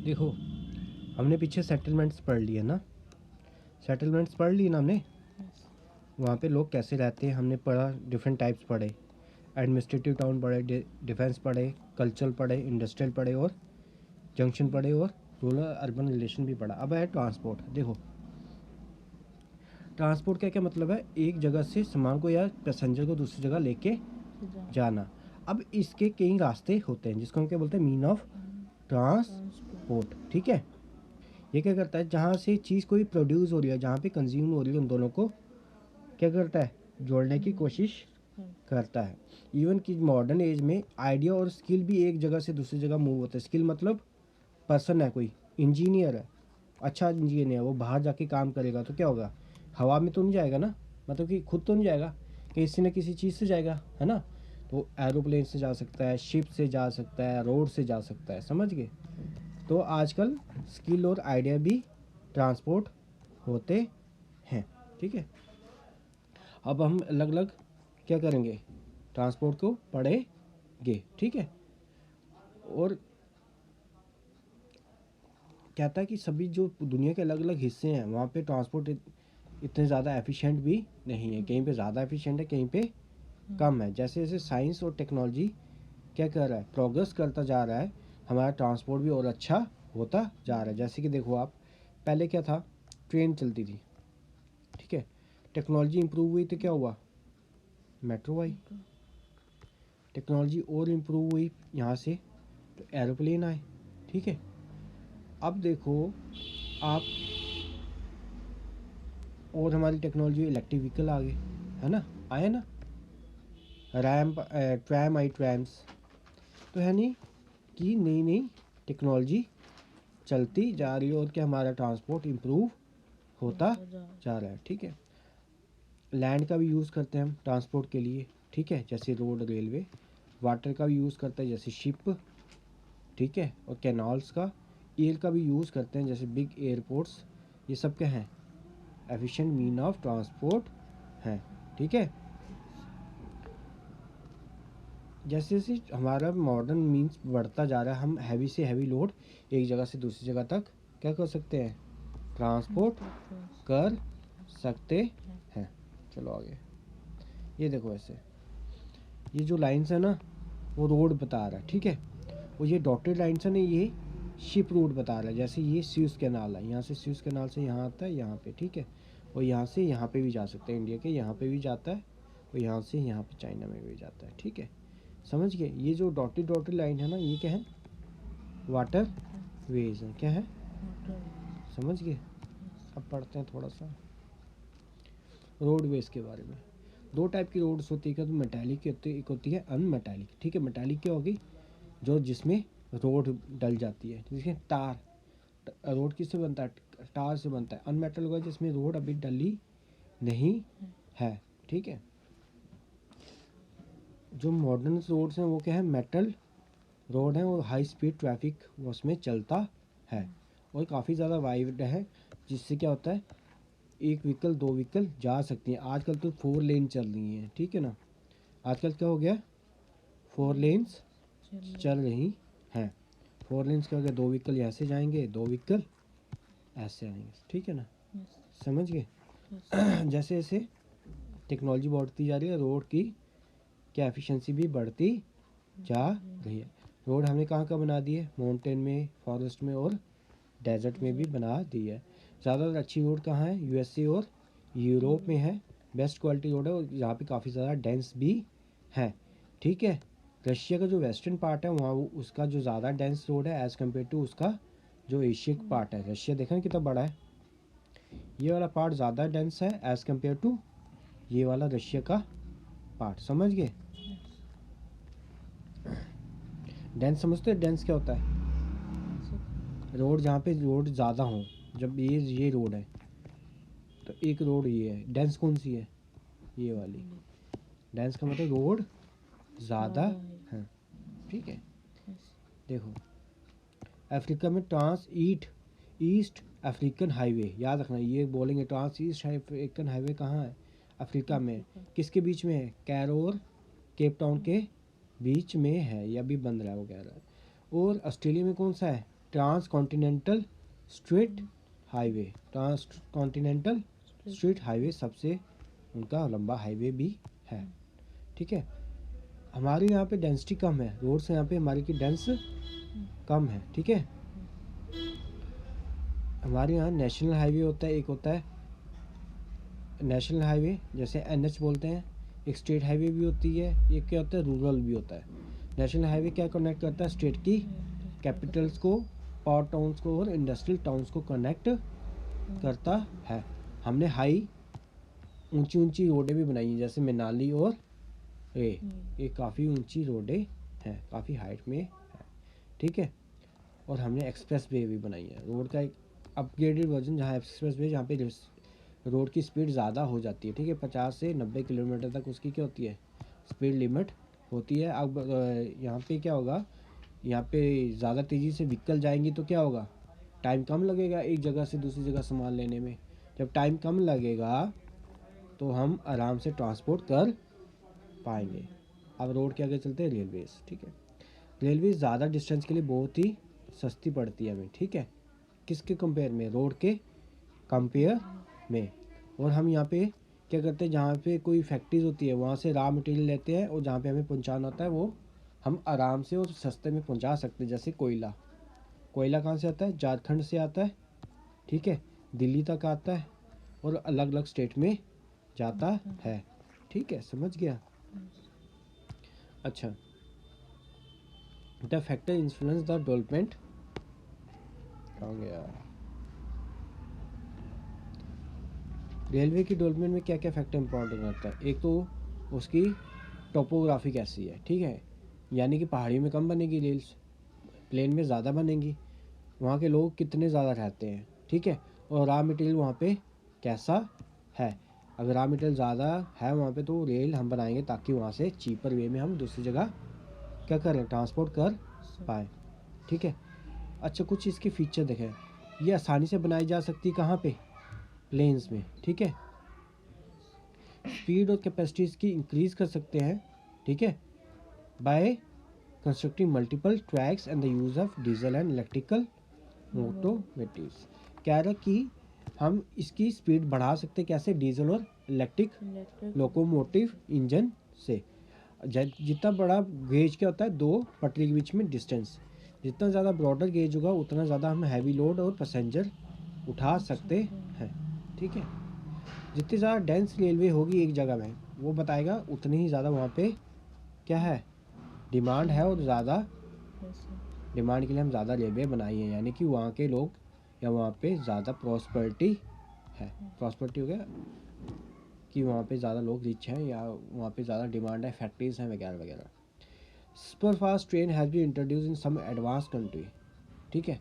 देखो, हमने पीछे सेटलमेंट्स पढ़ लिए ना, सेटलमेंट्स पढ़ लिए ना हमने। वहाँ पे लोग कैसे रहते हैं हमने पढ़ा, डिफरेंट टाइप्स पढ़े, एडमिनिस्ट्रेटिव टाउन पढ़े, डिफेंस पढ़े, कल्चरल पढ़े, इंडस्ट्रियल पढ़े और जंक्शन पढ़े, और रूरल अर्बन रिलेशन भी पढ़ा। अब है ट्रांसपोर्ट। देखो, ट्रांसपोर्ट का क्या मतलब है, एक जगह से सामान को या पैसेंजर को दूसरी जगह लेके जाना। अब इसके कई रास्ते होते हैं जिसको हम क्या बोलते हैं, मीन ऑफ ट्रांसपोर्ट। ठीक है, ये क्या करता है, जहाँ से चीज़ कोई प्रोड्यूस हो रही है, जहाँ पे कंज्यूम हो रही है, उन दोनों को क्या करता है, जोड़ने की कोशिश करता है। इवन कि मॉडर्न एज में आइडिया और स्किल भी एक जगह से दूसरी जगह मूव होता है। स्किल मतलब पर्सन है, कोई इंजीनियर है, अच्छा इंजीनियर है, वो बाहर जाके काम करेगा तो क्या होगा, हवा में तो नहीं जाएगा ना, मतलब कि खुद तो नहीं जाएगा, किसी न किसी चीज़ से जाएगा, है ना। तो एरोप्लेन से जा सकता है, शिप से जा सकता है, रोड से जा सकता है, समझ गए। तो आजकल स्किल और आइडिया भी ट्रांसपोर्ट होते हैं। ठीक है, अब हम अलग अलग क्या करेंगे, ट्रांसपोर्ट को पढ़ेंगे। ठीक है, और कहता है कि सभी जो दुनिया के अलग अलग हिस्से हैं वहाँ पे ट्रांसपोर्ट इतने ज़्यादा एफिशिएंट भी नहीं है, कहीं पे ज़्यादा एफिशिएंट है, कहीं पे कम है। जैसे जैसे साइंस और टेक्नोलॉजी क्या कर रहा है, प्रोग्रेस करता जा रहा है, हमारा ट्रांसपोर्ट भी और अच्छा होता जा रहा है। जैसे कि देखो आप, पहले क्या था, ट्रेन चलती थी, ठीक है, टेक्नोलॉजी इंप्रूव हुई तो क्या हुआ, मेट्रो आई, टेक्नोलॉजी और इम्प्रूव हुई यहाँ से तो एरोप्लेन आए। ठीक है, अब देखो आप, और हमारी टेक्नोलॉजी इलेक्ट्रिक व्हीकल आ गए, है ना, आए ना, ट्रैम आई, ट्रैम्स। तो है नहीं कि नई नई टेक्नोलॉजी चलती जा रही है और क्या हमारा ट्रांसपोर्ट इम्प्रूव होता जा रहा है। ठीक है, लैंड का भी यूज़ करते हैं हम ट्रांसपोर्ट के लिए, ठीक है, जैसे रोड, रेलवे। वाटर का भी यूज़ करते हैं जैसे शिप, ठीक है, और कैनाल्स का। एयर का भी यूज़ करते हैं जैसे बिग एयरपोर्ट्स। ये सब क्या हैं, एफिशिएंट मीन ऑफ ट्रांसपोर्ट हैं। ठीक है, जैसे जैसे हमारा मॉडर्न मीन्स बढ़ता जा रहा है, हम हैवी से हैवी लोड एक जगह से दूसरी जगह तक क्या कर सकते हैं, ट्रांसपोर्ट कर सकते हैं। चलो आगे, ये देखो ऐसे, ये जो लाइन्स है ना वो रोड बता रहा है, ठीक है, और ये डॉटेड लाइन्स है ना ये शिप रोड बता रहा है। जैसे ये स्यूज़ कैनाल है, यहाँ से स्यूज़ कैनाल से यहाँ आता है यहाँ पे, ठीक है, और यहाँ से यहाँ पे भी जा सकते हैं, इंडिया के यहाँ पे भी जाता है, और यहाँ से यहाँ पे चाइना में भी जाता है। ठीक है, समझ गए। ये जो डॉटेड डॉटेड लाइन है ना ये क्या है, वाटर वेज है, क्या है, समझ गए। अब पढ़ते हैं थोड़ा सा रोड वेज के बारे में। दो टाइप की रोड्स होती है, तो मेटालिक की होती है, एक होती है अनमेटालिक। ठीक है, मेटालिक क्या होगी, जो जिसमें रोड डल जाती है, जिसमें तार, रोड किससे बनता है, टार से बनता है। अनमेटल होगा जिसमें रोड अभी डली नहीं है। ठीक है, जो मॉडर्न रोड्स हैं वो क्या है, मेटल रोड है, और हाई स्पीड ट्रैफिक उसमें चलता है, और काफ़ी ज़्यादा वाइड है, जिससे क्या होता है, एक व्हीकल दो व्हीकल जा सकती हैं। आजकल तो 4 लेन चल रही हैं, ठीक है ना, आजकल क्या हो गया, 4 लेन्स चल रही हैं। 4 लेन्स क्या हो गया, दो व्हीकल यहाँ से जाएंगे, दो व्हीकल ऐसे आएंगे, ठीक है ना, समझ गए। जैसे जैसे टेक्नोलॉजी बढ़ती जा रही है, रोड की क्या एफिशिएंसी भी बढ़ती जा रही है। रोड हमने कहाँ कहाँ बना दी है, माउंटेन में, फॉरेस्ट में और डेजर्ट में भी बना दी है। ज़्यादातर अच्छी रोड कहाँ है, यूएसए और यूरोप में है, बेस्ट क्वालिटी रोड है, और यहाँ पे काफ़ी ज़्यादा डेंस भी है। ठीक है, रशिया का जो वेस्टर्न पार्ट है वहाँ उसका जो ज़्यादा डेंस रोड है एज़ कम्पेयर टू उसका जो एशियन पार्ट है। रशिया देखा कितना बड़ा है, ये वाला पार्ट ज़्यादा डेंस है एज़ कम्पेयर टू ये वाला रशिया का पार्ट, समझ गए। डेंस समझते हैं, डेंस क्या होता है, रोड जहाँ पे रोड ज़्यादा हो, जब ये रोड है तो एक रोड ये है, डेंस कौन सी है, ये वाली। डेंस का मतलब रोड ज़्यादा है। ठीक है, देखो अफ्रीका में ट्रांस ईस्ट अफ्रीकन हाईवे, याद रखना ये बोलेंगे, ट्रांस ईस्ट अफ्रीकन हाईवे कहाँ है, अफ्रीका में। किसके बीच में है, कैरो और केप टाउन के बीच में है, या भी बन रहा है वो कह रहा है। और ऑस्ट्रेलिया में कौन सा है, trans continental straight highway, trans continental straight highway सबसे उनका लंबा हाईवे भी है। ठीक है, हमारे यहाँ पे डेंसिटी कम है, रोड से यहाँ पे हमारी की डेंस कम है। ठीक है, हमारे यहाँ नेशनल हाईवे होता है, एक होता है नेशनल हाईवे जैसे NH बोलते हैं, एक स्टेट हाईवे भी होती है, एक क्या होता है रूरल भी होता है। नेशनल हाईवे क्या कनेक्ट करता है, स्टेट की कैपिटल्स को, पावर टाउन्स को और इंडस्ट्रियल टाउन्स को कनेक्ट करता है। हमने हाई ऊंची ऊंची रोडें भी बनाई हैं, जैसे मनाली और ये काफ़ी ऊंची रोडें हैं, काफ़ी हाइट में है। ठीक है, और हमने एक्सप्रेस वे भी बनाई है, रोड का एक अपग्रेडेड वर्जन, जहाँ एक्सप्रेस वे जहाँ पे रोड की स्पीड ज़्यादा हो जाती है। ठीक है, 50 से 90 किलोमीटर तक उसकी क्या होती है, स्पीड लिमिट होती है। अब यहाँ पे क्या होगा, यहाँ पे ज़्यादा तेज़ी से व्हीकल जाएंगी तो क्या होगा, टाइम कम लगेगा एक जगह से दूसरी जगह सामान लेने में। जब टाइम कम लगेगा तो हम आराम से ट्रांसपोर्ट कर पाएंगे। अब रोड के आगे चलते हैं रेलवेज़। ठीक है, रेलवे ज़्यादा डिस्टेंस के लिए बहुत ही सस्ती पड़ती है हमें। ठीक है, किसके कंपेयर में, रोड के कंपेयर में। और हम यहाँ पे क्या करते हैं, जहाँ पे कोई फैक्ट्रीज होती है वहाँ से रॉ मटेरियल लेते हैं, और जहाँ पे हमें पहुँचाना होता है वो हम आराम से और सस्ते में पहुँचा सकते हैं। जैसे कोयला, कोयला कहाँ से आता है, झारखंड से आता है। ठीक है, दिल्ली तक आता है और अलग अलग स्टेट में जाता है। ठीक है, समझ गया। अच्छा, the factor influence the development, कहाँ गया, रेलवे की डेवलपमेंट में क्या क्या फैक्टर इंपॉर्टेंट रहता है। एक तो उसकी टोपोग्राफी कैसी है। ठीक है, यानी कि पहाड़ी में कम बनेगी रेल्स, प्लेन में ज़्यादा बनेंगी, वहाँ के लोग कितने ज़्यादा रहते हैं। ठीक है, और रॉ मटेरियल वहाँ पे कैसा है, अगर रॉ मटेरियल ज़्यादा है वहाँ पे तो रेल हम बनाएंगे ताकि वहाँ से चीपर वे में हम दूसरी जगह क्या करें, ट्रांसपोर्ट कर पाए। ठीक है, अच्छा कुछ इसके फीचर देखें, ये आसानी से बनाई जा सकती है कहाँ पे, प्लेन्स में। ठीक है, स्पीड और कैपेसिटी इसकी इंक्रीज़ कर सकते हैं। ठीक है, by constructing multiple tracks and the use of diesel and electrical automotives. कह रहा कि हम इसकी स्पीड बढ़ा सकते हैं कैसे, डीजल और इलेक्ट्रिक लोकोमोटिव इंजन से। जितना बड़ा गेज क्या होता है, दो पटरी के बीच में डिस्टेंस, जितना ज़्यादा ब्रॉडर गेज होगा उतना ज़्यादा हम हैवी लोड और पैसेंजर उठा सकते हैं। ठीक है, जितनी ज़्यादा डेंस रेलवे होगी एक जगह में, वो बताएगा उतनी ही ज़्यादा वहाँ पे क्या है, डिमांड है, और ज़्यादा डिमांड के लिए हम ज़्यादा रेलवे बनाई है, यानी कि वहाँ के लोग या वहाँ पे ज़्यादा प्रॉस्पेरिटी है। प्रॉस्पेरिटी हो गया कि वहाँ पे ज़्यादा लोग रिच हैं या वहाँ पे ज़्यादा डिमांड है, फैक्ट्रीज हैं वगैरह वगैरह। Super fast train has been introduce in some advance country. ठीक है,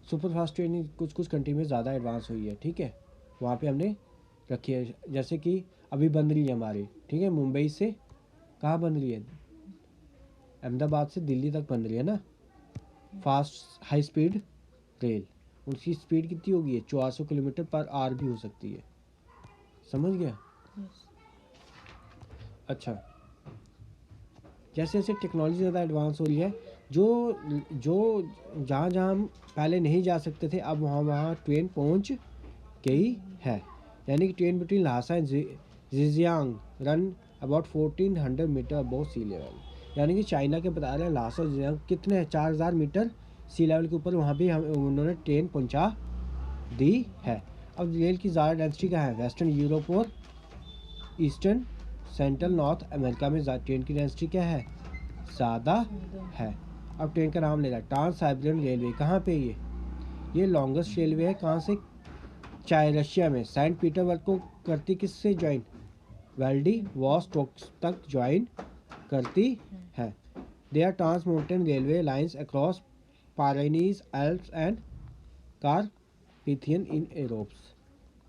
सुपर फास्ट ट्रेन कुछ कुछ कंट्री में ज़्यादा एडवांस हुई है। ठीक है, वहाँ पे हमने रखी है, जैसे कि अभी बन रही है हमारी। ठीक है, मुंबई से कहाँ बन रही है, अहमदाबाद से दिल्ली तक बन रही है ना, फास्ट हाई स्पीड रेल। उसकी स्पीड कितनी होगी, 400 किलोमीटर पर आवर भी हो सकती है। समझ गया। अच्छा, जैसे जैसे टेक्नोलॉजी ज़्यादा एडवांस हो रही है, जो जो जहाँ जहाँ हम पहले नहीं जा सकते थे अब वहाँ वहाँ ट्रेन पहुँच गई है। यानी कि train between Lhasa and Xizang run about 1400 meter above sea level. यानी कि चाइना के बता रहे हैं लासा और जिजियांग कितने हैं, 4000 मीटर सी लेवल के ऊपर, वहाँ भी हम उन्होंने ट्रेन पहुँचा दी है। अब रेल की ज़्यादा डेंसिटी कहाँ है, वेस्टर्न यूरोप और ईस्टर्न सेंट्रल नॉर्थ अमेरिका में ट्रेन की डेंसिटी क्या है, ज़्यादा है। अब ट्रेन का नाम ले रहा है ट्रांस साइबेरियन रेलवे, कहाँ पे ये लॉन्गेस्ट रेलवे है, कहाँ से, चाहे रशिया में सेंट पीटर्सबर्ग को करती किससे ज्वाइन, वेल्डी वॉस्टॉक तक ज्वाइन करती है। They are trans mountain railway lines across Pyrenees Alps and Carpathian in Europes.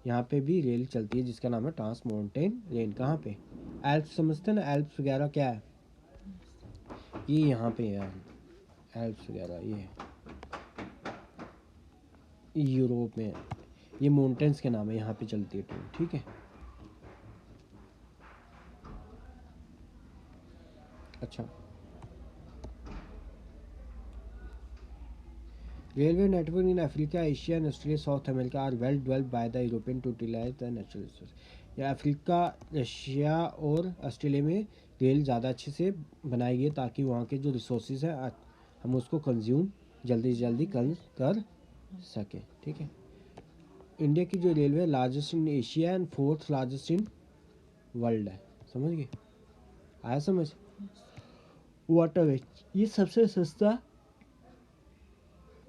यहाँ पे भी रेल चलती है जिसका नाम है ट्रांस माउंटेन रेल। कहाँ पे, एल्प्स समझते हैं ना, एल्प्स वगैरह क्या है, ये यहाँ पे है एल्प्स वगैरह, ये यूरोप में है, ये माउंटेन्स के नाम है, यहाँ पे चलती है ट्रेन। ठीक है, अच्छा Railway network in Africa, Asia and Australia, South America are well developed by the European to utilize the natural resources. या अफ्रीका, रशिया और ऑस्ट्रेलिया में रेल ज़्यादा अच्छे से बनाई गई ताकि वहाँ के जो रिसोर्सेज हैं हम उसको कंज्यूम जल्दी से जल्दी कर सकें। ठीक है। इंडिया की जो railway largest in Asia and fourth largest in world है। समझ गए? आया समझ? वाटरवे ये सबसे सस्ता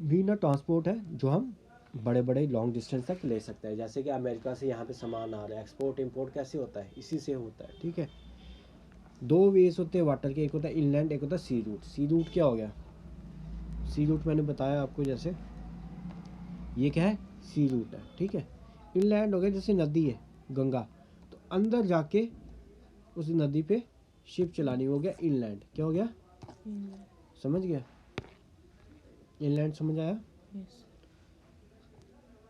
मीन ट्रांसपोर्ट है जो हम बड़े बड़े लॉन्ग डिस्टेंस तक ले सकते हैं। जैसे कि अमेरिका से यहाँ पे सामान आ रहा है, एक्सपोर्ट इंपोर्ट कैसे होता है? इसी से होता है। ठीक है। दो वेज होते हैं वाटर के, एक होता है इनलैंड, एक होता है सी रूट। सी रूट क्या हो गया? सी रूट मैंने बताया आपको, जैसे ये क्या है? सी रूट है। ठीक है। इनलैंड हो गया जैसे नदी है गंगा, तो अंदर जाके उस नदी पे शिप चलानी, हो गया इनलैंड। क्या हो गया? समझ गया? इनलैंड समझ आया?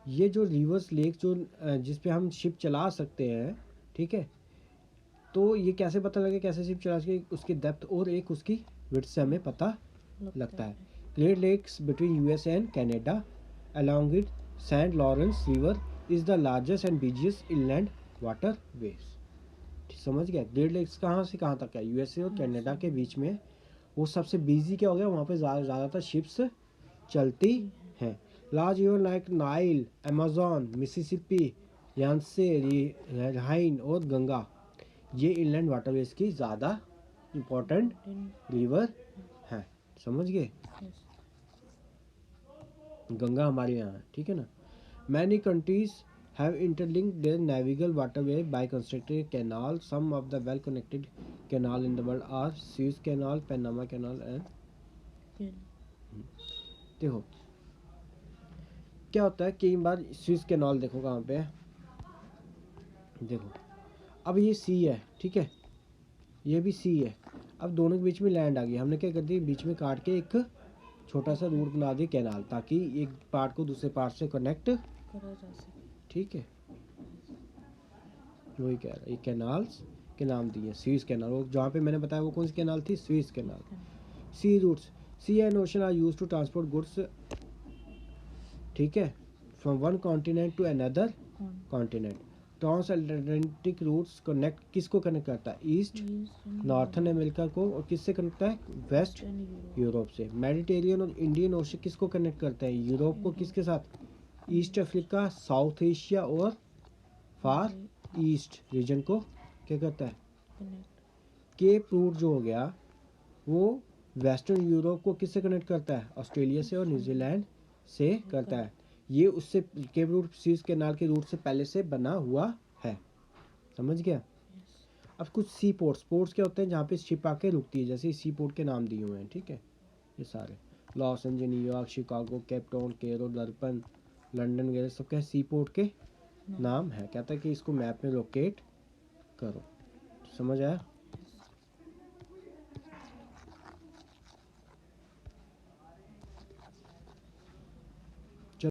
ये जो रिवर्स लेक जो जिस पे हम शिप चला सकते हैं, ठीक है, तो ये कैसे पता लगे कैसे शिप चला सके? उसकी डेप्थ और एक उसकी विड्थ से हमें पता लगता है। Great lakes between US and Canada along with Saint Lawrence river is the largest and busiest inland water ways. समझ गया? ग्रेट लेक्स कहाँ से कहाँ तक है? यूएसए और कनाडा के बीच में। वो सबसे बिजी क्या हो गया? वहाँ पे ज़्यादातर शिप्स चलती हैं। Large river like Nile, Amazon, Mississippi, Yangtze, Rhine और गंगा, ये इनलैंड वाटरवेज की ज़्यादा इम्पोर्टेंट रिवर हैं। समझ गए? गंगा हमारे यहाँ है। ठीक है ना? Many countries have interlinked their navigable waterway by constructing canal. Some of the well connected canal in the world are Suez canal, Panama canal and. देखो क्या होता है, कई बार सुएज कैनाल देखो कहाँ पे है, देखो अब ये सी है, ठीक है, ये भी सी है। अब दोनों के बीच में लैंड आ गई, हमने क्या कर दी, बीच में काट के एक छोटा सा रूट बना दी कैनाल, ताकि एक पार्ट को दूसरे पार्ट से कनेक्ट करा जा सके। ठीक है, वही कह रहा है, ये कैनाल्स के नाम दिए। सुएज कैनाल, वो जहाँ पे मैंने बताया वो कौन सी कैनाल थी? Suez canal. Sea routes, sea and ocean are used to transport goods, ठीक है, from one continent to another continent. Trans Atlantic routes connect, किसको कनेक्ट करता है? ईस्ट नॉर्थन अमेरिका को, और किससे कनेक्ट करता है? वेस्ट यूरोप से। मेडिटेरियन और इंडियन ओशन किसको कनेक्ट करता है? यूरोप को किसके साथ? ईस्ट अफ्रीका, साउथ एशिया और फार ईस्ट रीजन को क्या करता है? केप रूट जो हो गया वो वेस्टर्न यूरोप को किससे कनेक्ट करता है? ऑस्ट्रेलिया से और न्यूजीलैंड से करता है। ये उससे केप रूट सुएज कैनाल के रूट से पहले से बना हुआ है। समझ गया? अब कुछ सी पोर्ट्स, पोर्ट्स क्या होते हैं? जहाँ पे शिप आके रुकती है, जैसे सी पोर्ट के नाम दिए हुए हैं। ठीक है, ये सारे Los Angeles, New York, Chicago, Cape Town, Cairo, Durban, London वगैरह सब क्या सी पोर्ट के नाम है। कहता है कि इसको मैप में लोकेट करो। समझ आया?